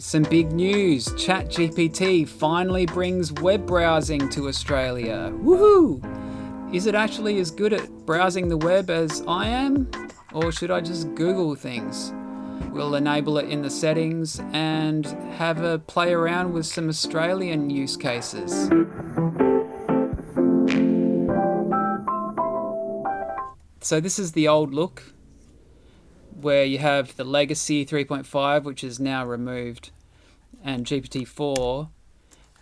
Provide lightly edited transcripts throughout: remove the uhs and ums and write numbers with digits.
Some big news. ChatGPT finally brings web browsing to Australia. Woohoo! Is it actually as good at browsing the web as I am? Or should I just Google things? We'll enable it in the settings and have a play around with some Australian use cases. So this is the old look, where you have the legacy 3.5, which is now removed, and GPT-4.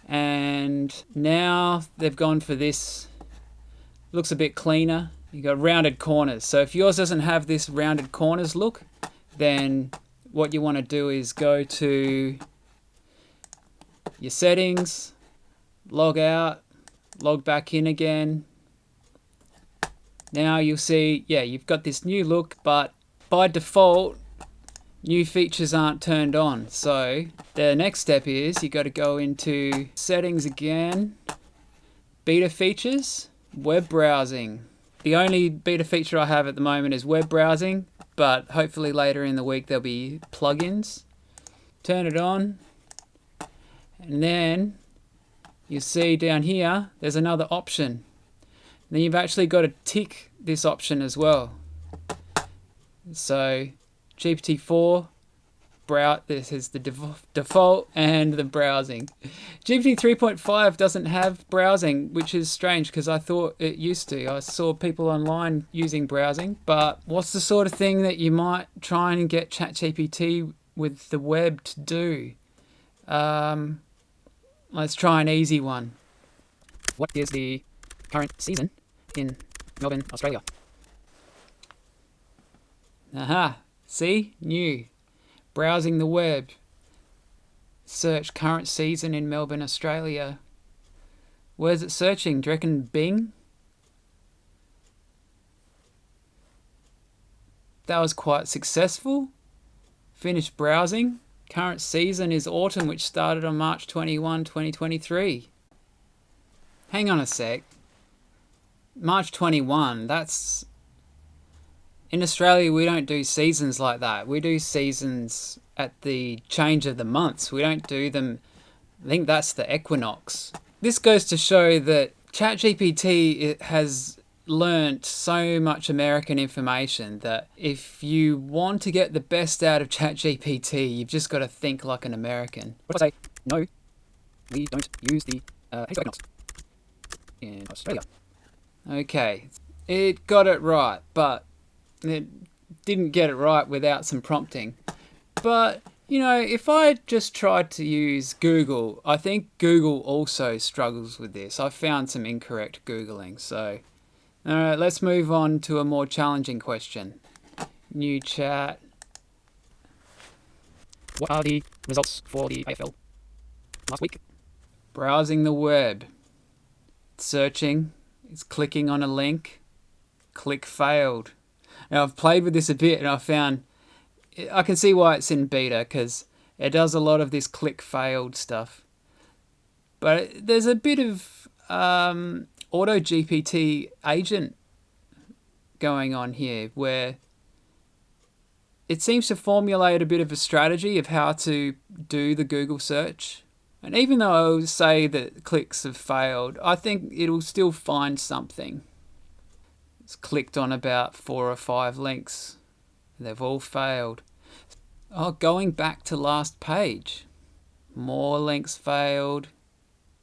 And now they've gone for this. Looks a bit cleaner. You got rounded corners. So if yours doesn't have this rounded corners look, then what you want to do is go to your settings, log out, log back in again. Now you'll see, you've got this new look, but by default, new features aren't turned on. So the next step is you got to go into settings again, beta features, web browsing. The only beta feature I have at the moment is web browsing, but hopefully later in the week there'll be plugins. Turn it on, and then you see down here there's another option. Then you've actually got to tick this option as well. So GPT-4, this is the default and the browsing. GPT 3.5 doesn't have browsing, which is strange because I thought it used to. I saw people online using browsing, but what's the sort of thing that you might try and get ChatGPT with the web to do? Let's try an easy one. What is the current season in Melbourne, Australia? Aha, see? New. Browsing the web. Search current season in Melbourne, Australia. Where's it searching? Do you reckon Bing? That was quite successful. Finished browsing. Current season is autumn, which started on March 21, 2023. Hang on a sec. March 21, that's... In Australia, we don't do seasons like that. We do seasons at the change of the months. We don't do them... I think that's the equinox. This goes to show that ChatGPT has learnt so much American information that if you want to get the best out of ChatGPT, you've just got to think like an American. What if I say, no, we don't use the equinox in Australia? Okay, it got it right, but it didn't get it right without some prompting. But, if I just tried to use Google, I think Google also struggles with this. I found some incorrect Googling. So, alright, let's move on to a more challenging question. New chat. What are the results for the AFL last week? Browsing the web. Searching. It's clicking on a link. Click failed. Now, I've played with this a bit and I can see why it's in beta, because it does a lot of this click failed stuff. But there's a bit of Auto GPT agent going on here where it seems to formulate a bit of a strategy of how to do the Google search. And even though I would say that clicks have failed, I think it'll still find something. It's clicked on about 4 or 5 links. They've all failed. Oh, going back to last page. More links failed.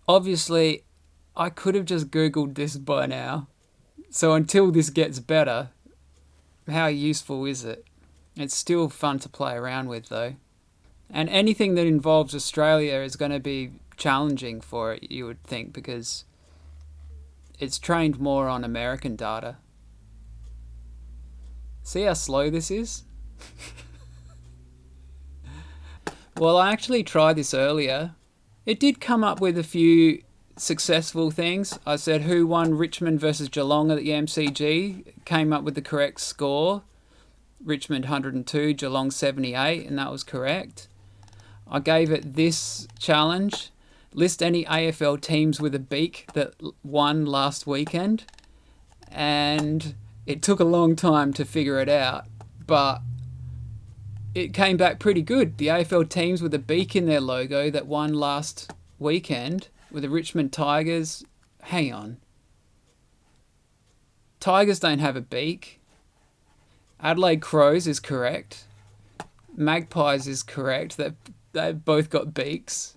Obviously, I could have just Googled this by now. So until this gets better, how useful is it? It's still fun to play around with though. And anything that involves Australia is going to be challenging for it, you would think, because it's trained more on American data. See how slow this is? Well, I actually tried this earlier. It did come up with a few successful things. I said who won Richmond versus Geelong at the MCG, came up with the correct score. Richmond 102, Geelong 78, and that was correct. I gave it this challenge. List any AFL teams with a beak that won last weekend. And it took a long time to figure it out, but it came back pretty good. The AFL teams with a beak in their logo that won last weekend were the Richmond Tigers. Hang on. Tigers don't have a beak. Adelaide Crows is correct. Magpies is correct. They've both got beaks.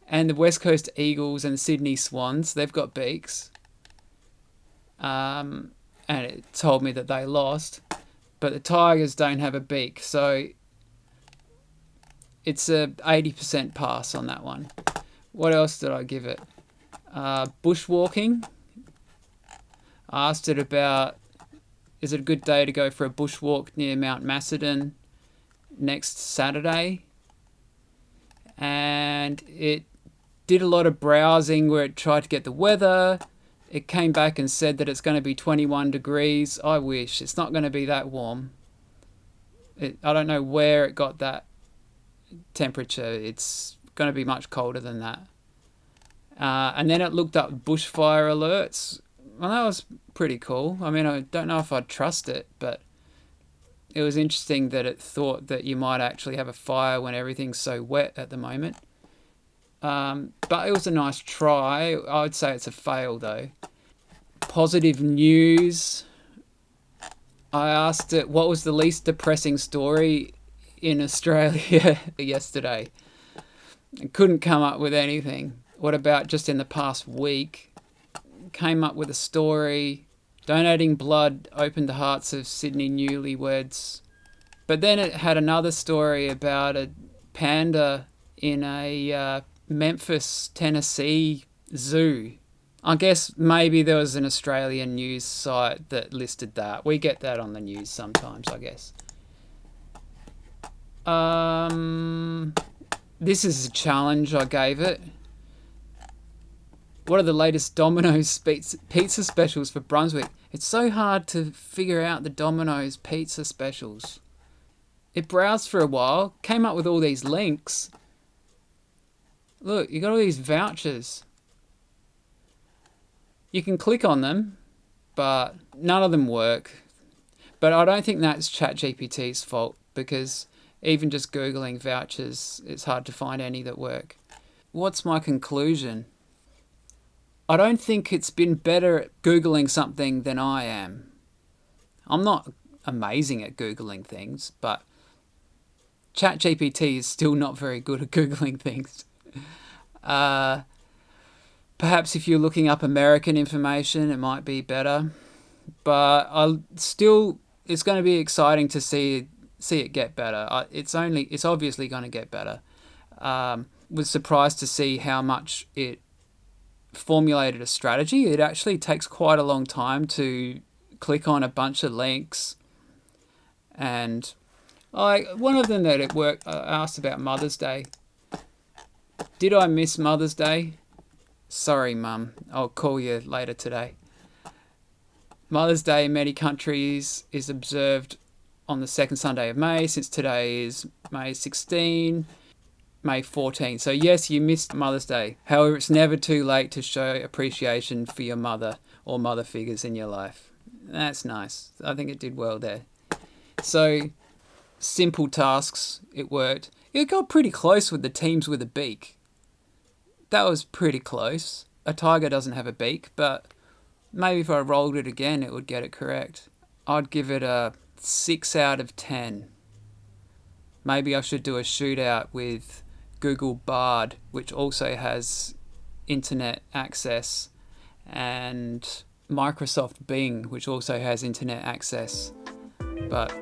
And the West Coast Eagles and Sydney Swans, they've got beaks. And it told me that they lost. But the Tigers don't have a beak. So it's a 80% pass on that one. What else did I give it? Bushwalking. I asked it about, is it a good day to go for a bushwalk near Mount Macedon next Saturday? And it did a lot of browsing where it tried to get the weather. It came back and said that it's going to be 21 degrees. I wish. It's not going to be that warm. I don't know where it got that temperature. It's going to be much colder than that. And then it looked up bushfire alerts. Well, that was pretty cool. I mean, I don't know if I'd trust it, but it was interesting that it thought that you might actually have a fire when everything's so wet at the moment. But it was a nice try. I would say it's a fail, though. Positive news. I asked it what was the least depressing story in Australia yesterday. I couldn't come up with anything. What about just in the past week? Came up with a story. Donating blood opened the hearts of Sydney newlyweds. But then it had another story about a panda in a Memphis, Tennessee zoo. I guess maybe there was an Australian news site that listed that. We get that on the news sometimes, I guess. This is a challenge I gave it. What are the latest Domino's pizza specials for Brunswick? It's so hard to figure out the Domino's pizza specials. It browsed for a while, came up with all these links. Look, you got all these vouchers. You can click on them, but none of them work. But I don't think that's ChatGPT's fault, because even just Googling vouchers, it's hard to find any that work. What's my conclusion? I don't think it's been better at Googling something than I am. I'm not amazing at Googling things, but ChatGPT is still not very good at Googling things. Perhaps if you're looking up American information, it might be better. But it's going to be exciting to see it get better. It's obviously going to get better. Was surprised to see how much it formulated a strategy. It actually takes quite a long time to click on a bunch of links. And one of them that it worked, I asked about Mother's Day. Did I miss Mother's Day? Sorry, Mum. I'll call you later today. Mother's Day in many countries is observed on the second Sunday of May, since today is May 16, May 14. So yes, you missed Mother's Day. However, it's never too late to show appreciation for your mother or mother figures in your life. That's nice. I think it did well there. So, simple tasks, it worked. It got pretty close with the teams with a beak. That was pretty close. A tiger doesn't have a beak, but maybe if I rolled it again, it would get it correct. I'd give it a 6 out of 10. Maybe I should do a shootout with Google Bard, which also has internet access, and Microsoft Bing, which also has internet access. But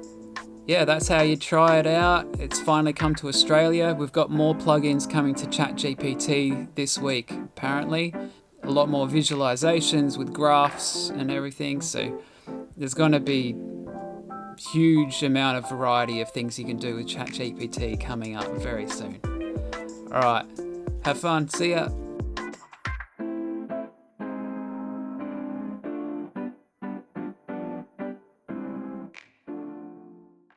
yeah, that's how you try it out. It's finally come to Australia. We've got more plugins coming to ChatGPT this week, apparently. A lot more visualizations with graphs and everything. So there's going to be huge amount of variety of things you can do with ChatGPT coming up very soon. All right, have fun. See ya.